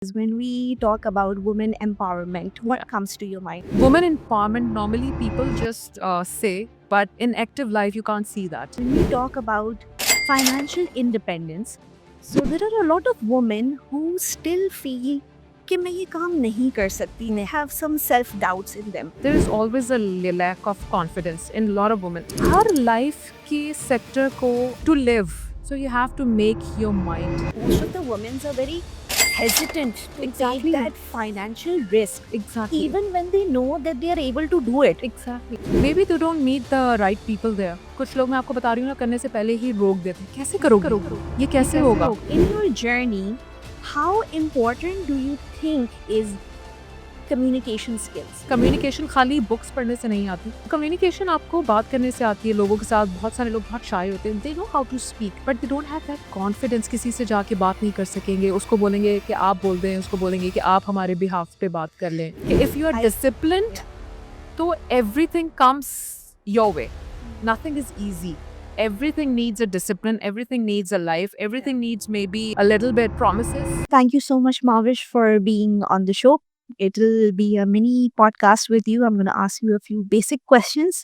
When we talk about women empowerment, what comes to your mind? Women empowerment, normally people just say, but in active life, you can't see that. When we talk about financial independence, so there are a lot of women who still feel कि मैं ये काम नहीं कर सकती, they have some self doubts in them. There is always a lack of confidence in a lot of women. Her life के sector को to live, so you have to make your mind. Most of the women are very hesitant to Exactly. take that financial risk, Exactly. even when they know that they are able to do it. Exactly. Maybe they don't meet the right people there. कुछ लोग मैं आपको बता रही हूँ ना करने से पहले ही रोक देते हैं। कैसे करोगे? ये कैसे होगा? In your journey, how important do you think is communication skills? Communication खाली बुक्स पढ़ने से नहीं आती। कम्युनिकेशन आपको बात करने से आती है लोगों के साथ। बहुत सारे लोग बहुत शाय होते हैं, they know how to speak but they don't have that confidence. किसी से जाके बात नहीं कर सकेंगे, उसको बोलेंगे कि आप बोल दें, उसको बोलेंगे कि आप हमारे बिहाफ पे बात कर लें। इफ यू आर डिसिप्लिन्ड तो everything comes your way. Nothing is easy. Everything needs a discipline, everything needs a life, everything needs maybe a little bit promises. Thank you so much, Mavish, for being on the show. It'll be a mini podcast with you. I'm going to ask you a few basic questions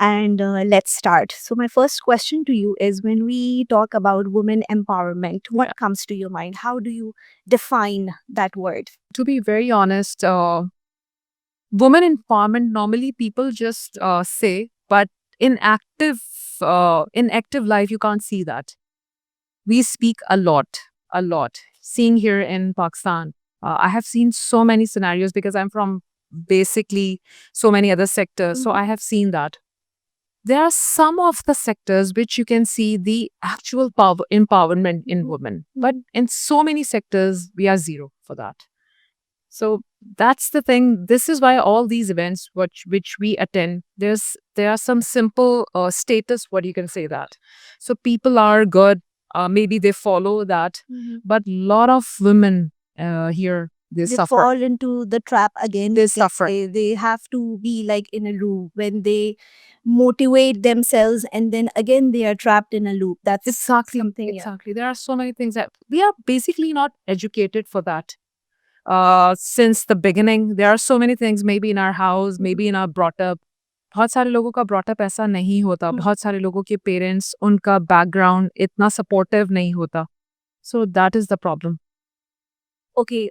and let's start. So, my first question to you is when we talk about women empowerment, what comes to your mind? How do you define that word? To be very honest, women empowerment, normally people just say, but in active life, you can't see that. We speak a lot, a lot. Seeing here in Pakistan, I have seen so many scenarios because I'm from basically so many other sectors. So I have seen that. There are some of the sectors which you can see the actual power empowerment in women. But in so many sectors, we are zero for that. So that's the thing. This is why all these events which we attend, there are some simple status, what you can say that. So people are good. Maybe they follow that. But lot of women here, they They suffer. fall into the trap again. They suffer. They have to be like in a loop when they motivate themselves and then again they are trapped in a loop. That's Exactly. something. Yeah. Exactly. There are so many things that we are basically not educated for that. Since the beginning, there are so many things maybe in our house, maybe in our brought up. बहुत सारे लोगों का brought up ऐसा नहीं होता. बहुत सारे लोगों के parents, उनका background इतना supportive नहीं होता. So that is the problem. Okay,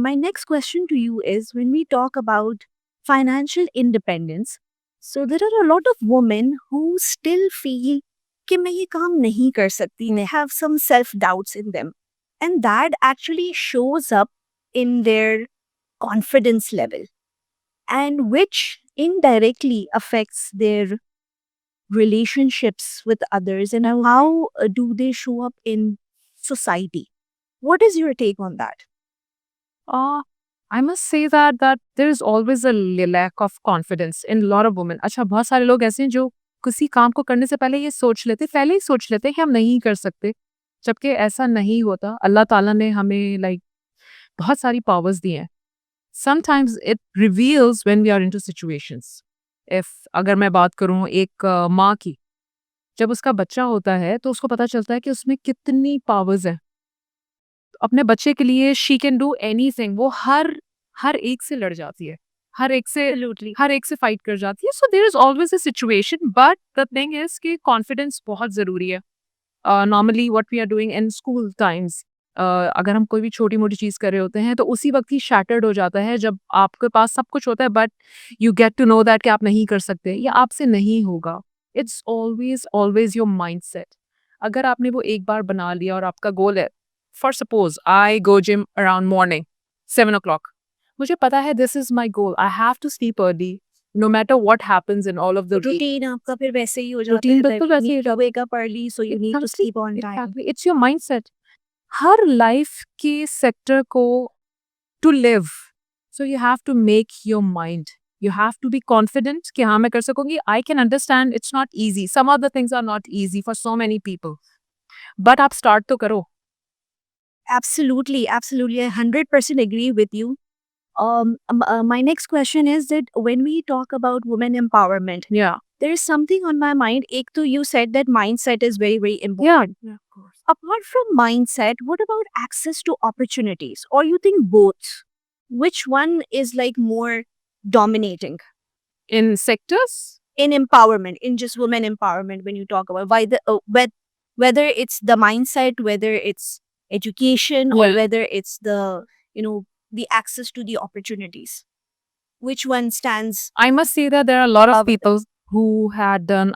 my next question to you is when we talk about financial independence, so there are a lot of women who still feel कि मैं ये काम नहीं कर सकती, they have some self doubts in them, and that actually shows up in their confidence level, and which indirectly affects their relationships with others and how do they show up in society. What is your take on that? I must say that there is always a lack of confidence in a lot of women. अच्छा बहुत सारे लोग ऐसे हैं जो किसी काम को करने से पहले ये सोच लेते, पहले ही सोच लेते हैं कि हम नहीं कर सकते, जबकि ऐसा नहीं होता. अल्लाह ताला ने हमें like बहुत सारी powers दी हैं. Sometimes it reveals when we are into situations. If अगर मैं बात करूँ एक माँ की, जब उसका बच्चा होता है तो उसको पता चलता है कि उसमें कितनी पावर्स हैं. अपने बच्चे के लिए शी कैन डू एनीथिंग. वो हर एक से लड़ जाती है, हर एक से फाइट कर जाती है. So there is always a situation but the thing is कि कॉन्फिडेंस बहुत ज़रूरी है. Normally what we are doing in school times, अगर हम कोई भी छोटी मोटी चीज़ कर रहे होते हैं तो उसी वक्त ही शैटर्ड हो जाता है जब आपके पास सब कुछ होता है but you get to know that कि आप नहीं कर सकते या आपसे नहीं होगा. It's always your mind set. अगर आपने वो एक बार बना लिया और आपका गोल है, for suppose I go gym around morning 7 o'clock. मुझे पता है this is my goal. I have to sleep early no matter what happens in all of the Routine आपका फिर वैसे ही हो जाता Routine है. बिल्कुल वैसे ही हो जाता है. Wake up early, so you need to sleep on time. Exactly. It's your mindset. Her life के sector को to live. So you have to make your mind. You have to be confident कि हाँ मैं कर सकूंगी. I can understand it's not easy. Some of the things are not easy for so many people. But आप start तो करो. Absolutely, absolutely. I 100% agree with you. My next question is that when we talk about women empowerment, Yeah. there is something on my mind. Ek to you said that mindset is very, very important. Yeah. Apart from mindset, what about access to opportunities? Or you think both? Which one is like more dominating In sectors, in empowerment, in just women empowerment? When you talk about whether it's the mindset, whether it's education, or Yeah. whether it's the the access to the opportunities, which one stands? I must say that there are a lot of Above people who had done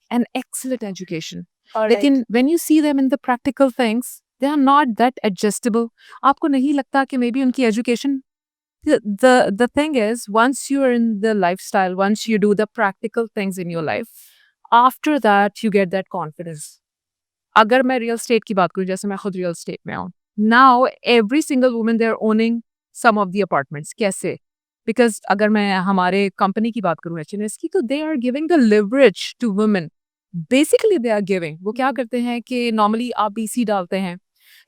an excellent education. All right. लेकिन when you see them in the practical things, they are not that adjustable. आपको नहीं लगता कि maybe उनकी education the thing is, once you are in the lifestyle, once you do the practical things in your life, after that you get that confidence. अगर मैं real estate की बात करूँ, जैसे मैं खुद real estate में हूँ, now every single woman they're owning some of the apartments. कैसे? Because अगर मैं हमारे company की बात करूँ HNS की, तो they are giving the leverage to women. Basically they are giving. वो क्या करते हैं कि normally आप BC डालते हैं.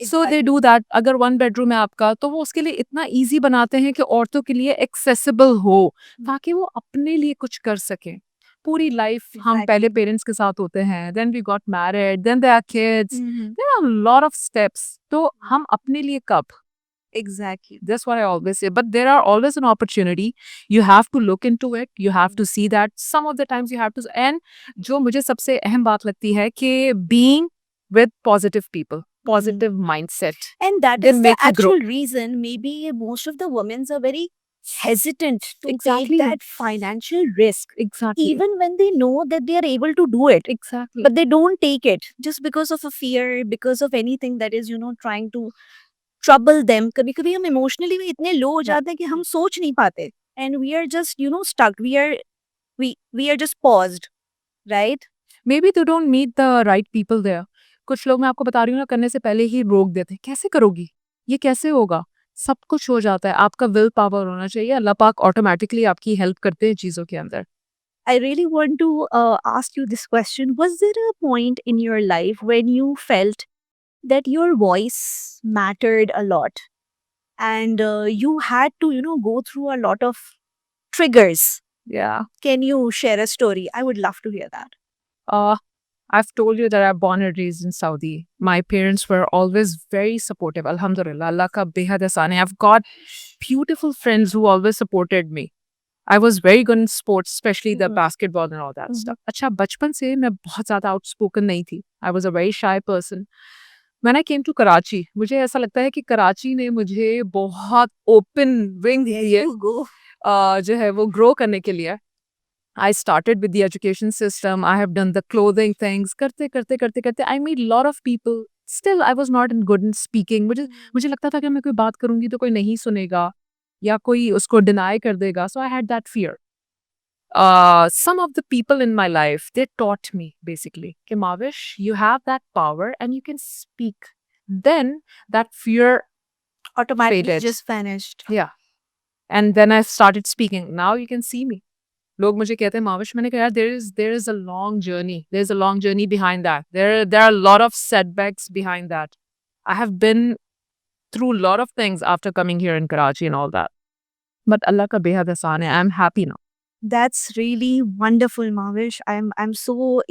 So they do that. अगर 1 bedroom है आपका, तो वो उसके लिए इतना easy बनाते हैं कि औरतों के लिए accessible हो, ताकि वो अपने लिए कुछ कर सकें. पूरी लाइफ हम पहले पेरेंट्स के साथ होते हैं, then we got married, then there are kids, there are lot of steps. तो हम अपने लिए कब? Exactly. That's what I always say. But there are always an opportunity. You have to look into it. You have to see that. Some of the times you have to. And जो मुझे सबसे अहम बात लगती है कि being with positive people, positive mindset. And that Then is the make you grow. actual reason maybe most of the women are very hesitant to Exactly. take that financial risk, Exactly. even when they know that they are able to do it. Exactly. But they don't take it just because of a fear, because of anything that is trying to trouble them. कभी कभी हम emotionally भी इतने low हो जाते हैं कि हम सोच नहीं पाते, and we are just stuck. We are just paused, right? Maybe they don't meet the right people there. कुछ लोग, मैं आपको बता रही हूँ ना, करने से पहले ही रोक देते हैं. कैसे करोगी? ये कैसे होगा? सब कुछ हो जाता है. आपका विल पावर होना चाहिए. अल्लाह पाक ऑटोमेटिकली आपकी हेल्प करते हैं चीज़ों के अंदर. I really want to ask you this question. Was there a point in your life when you felt that your voice mattered a lot, and you had to, go through a lot of triggers? Yeah. Can you share a story? I would love to hear that. I've told you that I'm born and raised in Saudi. My parents were always very supportive. Alhamdulillah, Allah ka behad ehsan hai. I've got beautiful friends who always supported me. I was very good in sports, especially the basketball and all that stuff. अच्छा, बचपन से मैं बहुत ज़्यादा outspoken नहीं थी. I was a very shy person. When I came to Karachi, मुझे ऐसा लगता है कि कराची ने मुझे बहुत open wing दिए, You go. जो है वो grow करने के लिए. I started with the education system. I have done the clothing things. करते, I meet a lot of people. Still, I was not good in speaking. मुझे लगता था कि मैं कोई बात करूंगी तो कोई नहीं सुनेगा या कोई उसको deny कर देगा. So I had that fear. Some of the people in my life, they taught me basically, कि Mavish, you have that power and you can speak. Then that fear Automatically faded. just vanished. Yeah. And then I started speaking. Now you can see me. लोग मुझे कहते हैं माविश, मैंने कहा यार there is a long journey. There's a long journey behind that. There are a lot of setbacks behind that. I have been through a lot of things after coming here in Karachi and all that. But Allah ka behad ehsan hai. I'm happy now. That's really wonderful, Mavish. I'm so,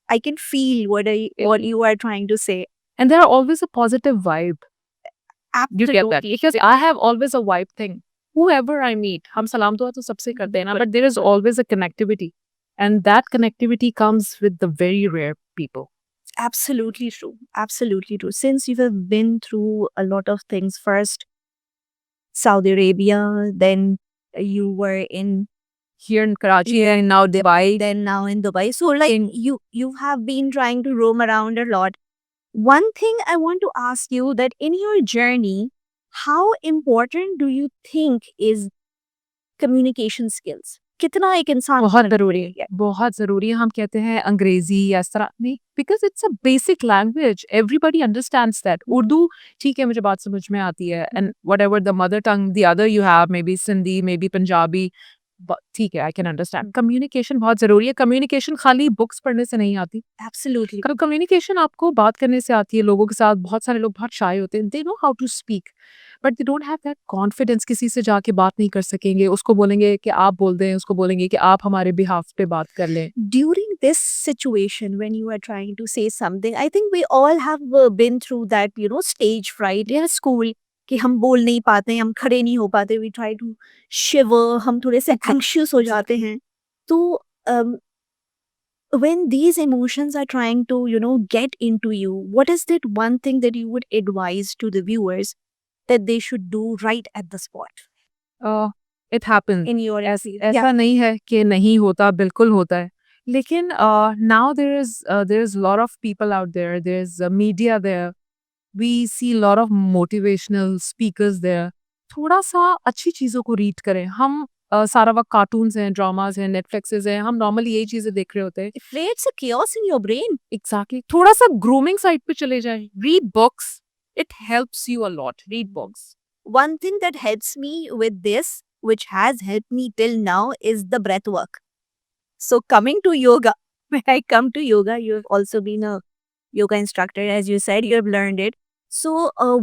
I can feel what you are trying to say. And there are always a positive vibe. You Absolutely. get that? Because I have always a vibe thing. Whoever I meet, हम सलाम दुआ तो सबसे करते हैं ना, but there is always a connectivity. And that connectivity comes with the very rare people. Absolutely true. Absolutely true. Since you have been through a lot of things, first Saudi Arabia, then you were in Here in Karachi and now Dubai. then now in Dubai. So like you have been trying to roam around a lot. One thing I want to ask you, that in your journey, how important do you think is communication skills? कितना एक इंसान बहुत ज़रूरी है, बहुत ज़रूरी है. हम कहते हैं अंग्रेजी या इस तरह नहीं, because it's a basic language. Everybody understands that. Urdu ठीक है, मुझे बात समझ में आती है. And whatever the mother tongue, the other you have, maybe Sindhi, maybe Punjabi, ठीक है, आई कैन अंडरस्टैंड। कम्युनिकेशन बहुत ज़रूरी है। कम्युनिकेशन खाली बुक्स पढ़ने से नहीं आती। एब्सोल्युटली। कम्युनिकेशन आपको बात करने से आती है लोगों के साथ। बहुत सारे लोग बहुत शाय होते हैं, they know how to speak but they don't have that confidence, किसी से जाके बात नहीं कर सकेंगे। उसको बोलेंगे कि आप बोल दें, उसको बोलेंगे कि आप हमारे बिहाफ पे बात कर लें। During this situation, when you are trying to say something, I think we all have been through that, stage fright या school कि हम बोल नहीं पाते, हम खड़े नहीं हो पाते, we try to shiver, हम थोड़े से anxious हो जाते हैं। तो um, when these emotions are trying to, get into you, what is that one thing that you would advise to the viewers that they should do right at the spot it happens. in your experience? ऐसा नहीं है कि नहीं होता, बिल्कुल होता है। लेकिन now there is lot of people out there, there is media there, we see lot of motivational speakers there. थोड़ा सा अच्छी चीज़ों को रीड करें। हम सारा वक्त कार्टून्स हैं, ड्रामाज हैं, नेटफ्लिक्सेस हैं, हम नॉर्मली यही चीज़ें देख रहे होते हैं। It creates a chaos in your brain. Exactly. थोड़ा सा ग्रूमिंग साइड पे चले जाएं, read books, it helps you a lot. Read books. One thing that helps me with this, which has helped me till now, is the breath work. So coming to yoga, when I come to yoga, you've also been a yoga instructor, as you said, you have learned it. So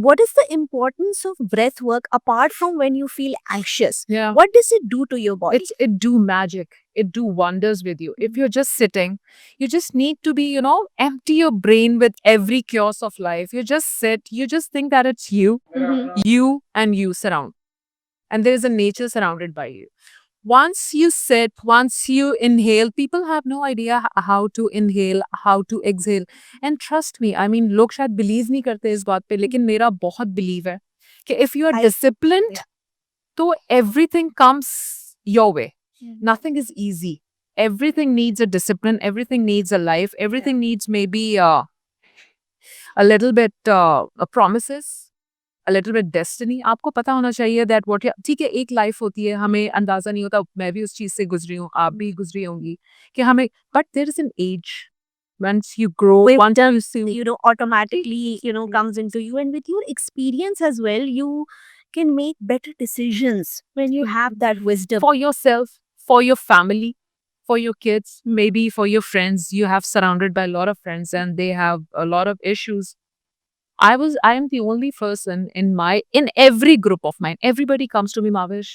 what is the importance of breath work apart from when you feel anxious? Yeah. What does it do to your body? It do magic. It do wonders with you. If you're just sitting, you just need to be, empty your brain with every chaos of life. You just sit, you just think that it's you, you and you surround. And there is a nature surrounded by you. Once you sit, once you inhale, people have no idea how to inhale, how to exhale. And trust me, I mean, लोग शायद believe नहीं करते इस बात पे, लेकिन मेरा बहुत believe है कि if you are disciplined, तो everything comes your way. Nothing is easy. Everything needs a discipline. Everything needs a life. Everything needs maybe a little bit promises, a little bit destiny. आपको पता होना चाहिए that what ठीक है, एक life होती है, हमें अंदाजा नहीं होता। मैं भी उस चीज से गुजरी हूँ, आप भी गुजरी होंगी कि हमें, but there is an age once you grow, once you see, Automatically, comes into you, and with your experience as well, you can make better decisions when you have that wisdom. for yourself, for your family, for your kids, maybe for your friends. You have surrounded by a lot of friends and they have a lot of issues. I am the only person in every group of mine. Everybody comes to me, Mavish,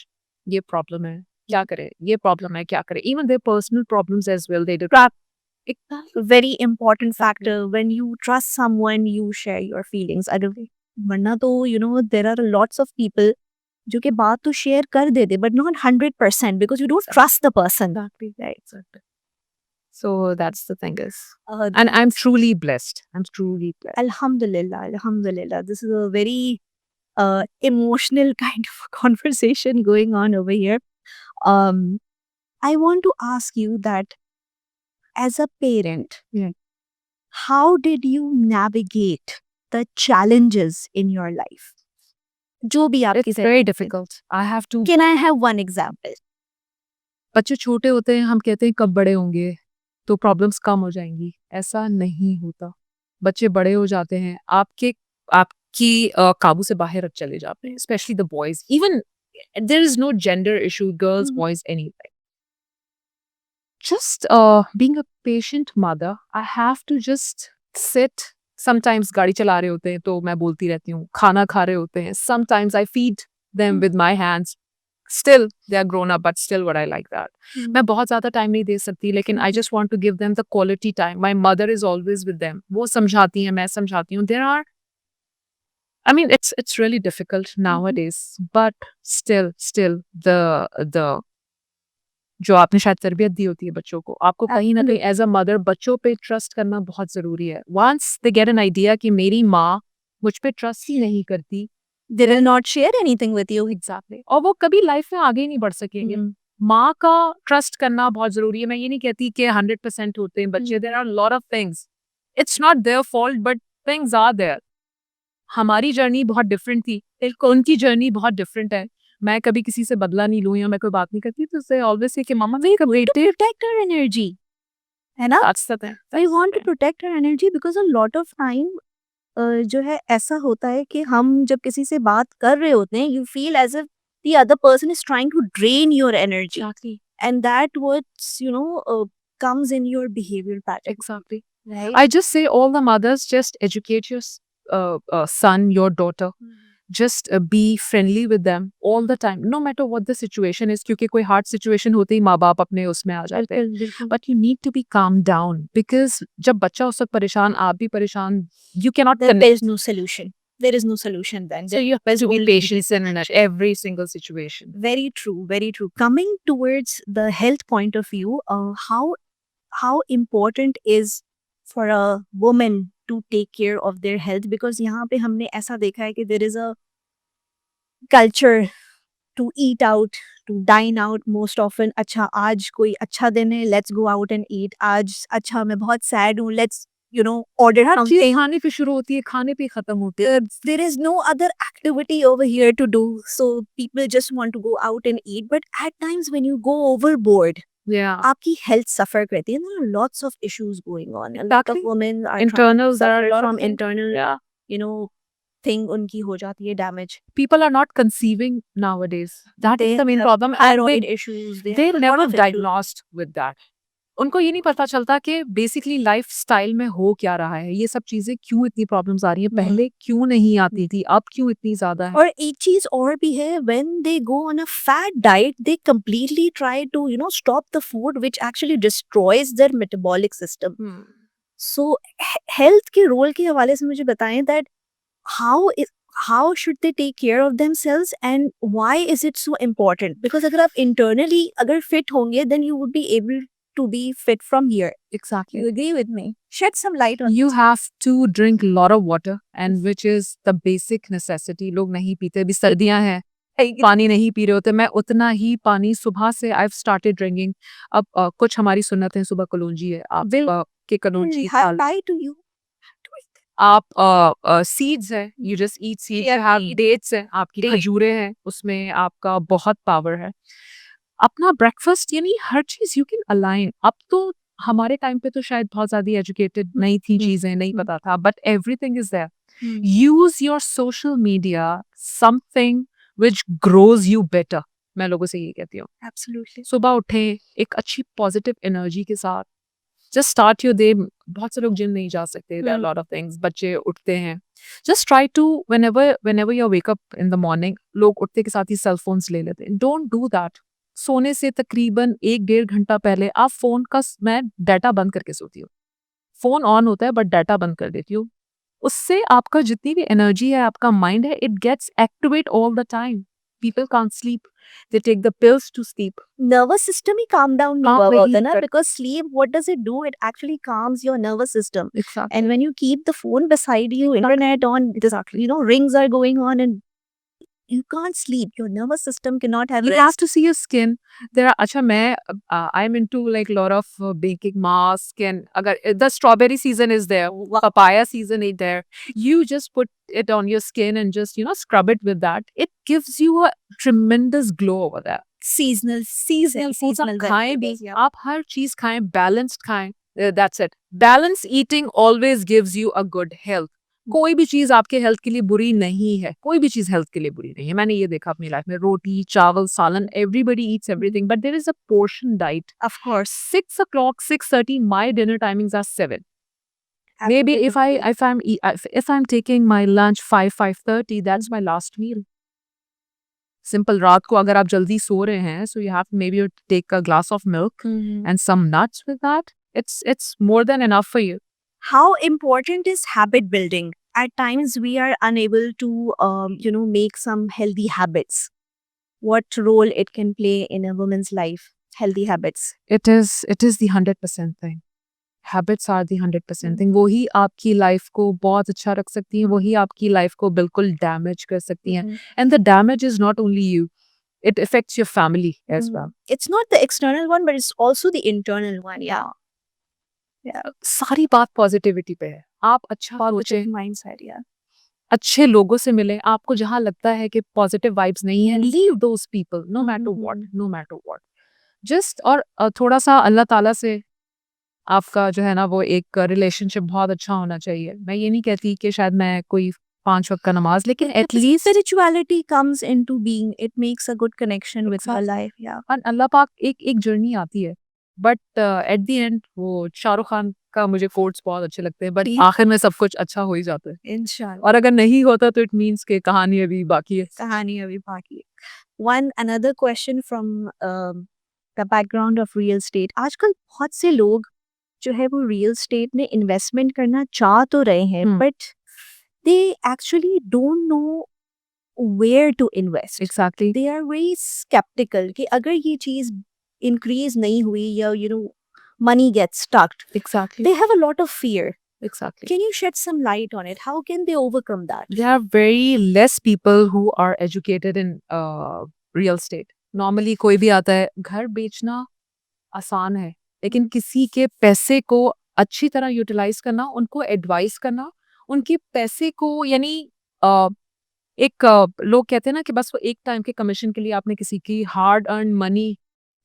ये problem है, क्या करें? ये problem है, क्या करें? Even their personal problems as well, they do. Very important factor. When you trust someone, you share your feelings. वरना तो there are lots of people जो कि बात तो share कर देते but not 100% because you don't trust the person. Right. So that's the thing is. And I'm truly blessed. I'm truly blessed. Alhamdulillah. This is a very emotional kind of a conversation going on over here. I want to ask you that as a parent, Yeah. how did you navigate the challenges in your life? जो भी आपके It's very difficult. I have to. Can I have one example? बच्चे छोटे होते हैं, हम कहते हैं कब बड़े होंगे तो प्रॉब्लम्स कम हो जाएंगी। ऐसा नहीं होता। बच्चे बड़े हो जाते हैं, आपकी काबू से बाहर चले जाते हैं, specially the boys. Even there is no gender issue, girls boys anything. Just being a patient mother, I have to just sit. Sometimes गाड़ी चला रहे होते हैं तो मैं बोलती रहती हूँ, खाना खा रहे होते हैं, sometimes I feed them with my hands. Still they are grown up, but still what I like that. मैं बहुत ज़्यादा टाइम नहीं दे सकती, लेकिन I just want to give them the quality time. My mother is always with them. वो समझाती हैं, मैं समझाती हूँ. I mean, it's really difficult nowadays, but still the जो आपने शायद तरबियत दी होती है बच्चों को, आपको कहीं ना कहीं एज अ मदर बच्चों पे ट्रस्ट करना बहुत जरूरी है। Once they get an idea कि मेरी माँ मुझ पे ट्रस्ट ही नहीं करती, They will not share anything with you. Exactly, और वो कभी लाइफ में आगे नहीं बढ़ सकेंगे। माँ का ट्रस्ट करना बहुत जरूरी है। मैं ये नहीं कहती कि 100% होते हैं बच्चे, there are lot of things, it's not their fault but things are there. हमारी जर्नी बहुत डिफरेंट थी, उनकी जर्नी बहुत डिफरेंट है। मैं कभी किसी से बदला नहीं लूँ या मैं कोई बात नहीं करती तो उससे ऑलवेज से कि मामा वी Protect her energy. है ना? That's the thing. I want to protect her energy because a lot of time जो है ऐसा होता है कि हम जब किसी से बात कर रहे होते हैं, you feel as if the other person is trying to drain your energy. Exactly. And that what's, comes in your behavioral pattern, Exactly. right? I just say all the mothers just educate your son, your daughter. Just be friendly with them all the time, no matter what the situation is. क्योंकि कोई hard situation होते ही माँ बाप अपने उसमें आ जाते हैं. बिल्कुल. But you need to be calm down because जब बच्चा उस वक्त परेशान, आप भी परेशान, you cannot There connect. is no solution. There is no solution then. So you have to be patient in every single situation. Very true, very true. Coming towards the health point of view, how important is for a woman to take care of their health? Because यहाँ पे हमने ऐसा देखा है कि there is a culture to eat out, to dine out most often. अच्छा आज कोई अच्छा दिन है, let's go out and eat. आज अच्छा मैं बहुत sad हूँ, let's order हर चीज something. खाने पे शुरू होती है, खाने पे ही खत्म होती है. There is no other activity over here to do, so people just want to go out and eat. But at times when you go overboard, Yeah. आपकी health suffer करती है. There are lots of issues going on. A lot of Exactly. women are Internals, there are suffer a lot of from things. internal, Yeah. thing उनकी हो जाती है damage. People are not conceiving nowadays. That is They the main have problem. And thyroid they, issues. they have a lot never of issues. diagnosed with that. उनको ये नहीं पता चलता कि बेसिकली लाइफ स्टाइल में हो क्या रहा है, ये सब चीजें क्यों इतनी प्रॉब्लम्स आ रही हैं, पहले क्यों नहीं आती थी, अब क्यों इतनी ज्यादा है. और एक चीज और भी है, when they go on a fat diet, they completely try to stop the food which actually destroys their metabolic system. So health के रोल के हवाले से मुझे बताएं that how should they take care of themselves and why is it so important? Because अगर आप internally अगर fit होंगे, then you would be able to be fit from here. Exactly. You agree with me? Shed some light on You have to drink a lot of water, and which is the basic necessity. लोग नहीं पीते, अभी सर्दियां हैं, पानी नहीं P रहे होते. मैं उतना ही पानी सुबह से I've started drinking. अब कुछ हमारी सुन्नत है, सुबह कलौंजी है, आप के कलौंजी डाल. Hi to you. आप सीड्स है, you just eat seeds. You have dates है, आपकी खजूरें हैं, उसमें आपका बहुत पावर है. अपना ब्रेकफास्ट यानी हर चीज यू कैन अलाइन. अब तो हमारे टाइम पे तो शायद बहुत ज्यादा एजुकेटेड नहीं थी चीजें, नहीं पता था, but everything is there. Use your social media something which grows you better. मैं लोगों से ये कहती हूँ. Absolutely. सुबह उठे एक अच्छी पॉजिटिव एनर्जी के साथ, जस्ट स्टार्ट योर डे. बहुत से लोग जिम नहीं जा सकते, there are lot of things. बच्चे उठते हैं, just try to whenever you wake up in the morning, लोग उठते के साथ ही सेल फोन्स ले लेते हैं. Don't do that. सोने से तकरीबन 1-1.5 घंटा पहले आप फोन का, मैं डाटा बंद करके सोती हूँ. फोन ऑन होता है बट डाटा बंद कर देती हूँ. उससे आपका जितनी भी एनर्जी है, आपका माइंड है, it gets activate all the time. People can't sleep. They take the pills to sleep. Nervous system he calm down Calm हुआ नहीं होता है ना, कर- because sleep, what does it do? It actually calms your nervous system. Exactly. And when you keep the phone beside you, internet on, Exactly. rings are going on and you can't sleep. Your nervous system cannot have You rest. have to see your skin. There are, अच्छा मैं I'm into like lot of baking mask, and अगर the strawberry season is there, papaya season is there, you just put it on your skin and just scrub it with that. It gives you a tremendous glow over there. Seasonal foods आप खाएं भी, vegetables, yeah. आप हर चीज खाएं, balanced खाएं. That's it. Balanced eating always gives you a good health. कोई भी चीज आपके हेल्थ के लिए बुरी नहीं है. कोई भी चीज हेल्थ के लिए बुरी नहीं है. मैंने ये देखा अपनी लाइफ में. Roti, chawal, salan, everybody eats everything, but there is a portion diet. Of course. 6 o'clock, 6:30, my dinner timings are 7. Maybe if I'm taking my lunch 5:30, that's my last meal. Simple. रात को अगर आप जल्दी सो रहे हैं, so you have maybe you take a glass of milk and some nuts with that. It's more than enough for you. How important is habit building? At times we are unable to, make some healthy habits. What role it can play in a woman's life? Healthy habits. It is the 100% thing. Habits are the 100% thing. वही आपकी life को बहुत अच्छा रख सकती हैं, वही आपकी लाइफ को बिल्कुल डैमेज कर सकती हैं. And the damage is not only you. It affects your family as well. It's not the external one, but it's also the internal one. Yeah. सारी बात पॉजिटिविटी पे है. आप अच्छा सोचें, Positive mindset. Yeah. अच्छे लोगों से मिलें. आपको जहाँ लगता है कि पॉजिटिव वाइब्स नहीं है, leave those people, no matter what. Just और थोड़ा सा अल्लाह ताला से आपका जो है ना वो एक रिलेशनशिप बहुत अच्छा होना चाहिए. मैं ये नहीं कहती कि शायद मैं कोई 5 वक्त का नमाज, लेकिन at least spirituality comes into being. It makes a good connection with her Exactly. life. Yeah. और अल्लाह पाक एक जर्नी आती है, बट एट द एंड वो शाहरुख खान का मुझे कोट्स बहुत अच्छे लगते हैं, बट ठीक। आखिर में सब कुछ अच्छा हो ही जाता है, Inshallah. और अगर नहीं होता तो इट मीन्स कि कहानी अभी बाकी है. कहानी अभी बाकी है. One another question from the background of real estate. आजकल बहुत से लोग जो है वो रियल स्टेट में इन्वेस्टमेंट करना चाह तो रहे हैं, but they actually don't know where to invest. Exactly. They are very sceptical कि अगर ये चीज इंक्रीज नहीं हुई या money gets stuck, exactly. they have a lot of fear. Exactly. Can you shed some light on it? How can they overcome that? There are very less people who are educated in real estate. Normally कोई भी आता है, घर बेचना आसान है, लेकिन किसी के पैसे को अच्छी तरह यूटिलाइज करना, उनको एडवाइस करना, उनके पैसे को यानी लोग कहते हैं ना कि बस वो एक टाइम के कमीशन के लिए आपने किसी की हार्ड अर्न मनी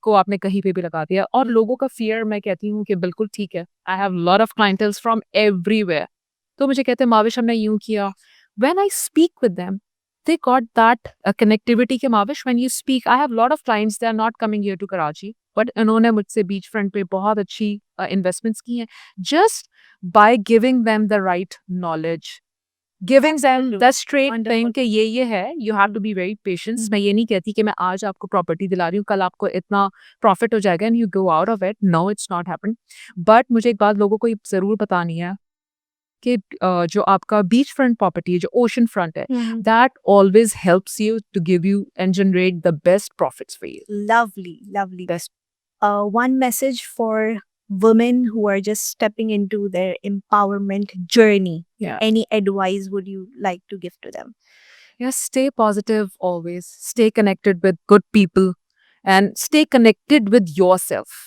को आपने कहीं पे भी लगा दिया, और लोगों का फियर, मैं कहती हूँ कि बिल्कुल ठीक है. I have lot of clienteles from everywhere. तो मुझे कहते हैं माविश हमने यूं किया. When I speak with them, they got that connectivity के Mavish. when you speak, I have lot of clients, they are not coming here to Karachi, but इन्होंने मुझसे बीच फ्रंट पे बहुत अच्छी इन्वेस्टमेंट्स की हैं, just by giving them the right knowledge, giving them the straight Wonderful. thing कि ये है. you have to be very patient. मैं ये नहीं कहती कि मैं आज आपको प्रॉपर्टी दिला रही हूँ, कल आपको इतना प्रॉफिट हो जाएगा and you go out of it. No, it's not happened. but मुझे एक बात लोगों को ये जरूर बतानी है कि जो आपका बीच फ्रंट प्रॉपर्टी है, जो ओशन फ्रंट है, that always helps you to give you and generate the best profits for you. Lovely, lovely. Best. One message for women who are just stepping into their empowerment journey. Yeah. Any advice would you like to give to them? Yeah, stay positive always. Stay connected with good people and stay connected with yourself.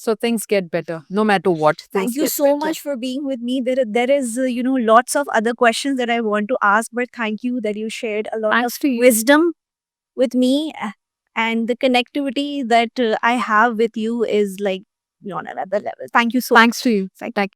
So things get better no matter what. Thank you so much for being with me. There is, lots of other questions that I want to ask, but thank you that you shared a lot Thanks of to you. wisdom with me, and the connectivity that I have with you is like on another level. Thank you so much. Thanks to you. Thank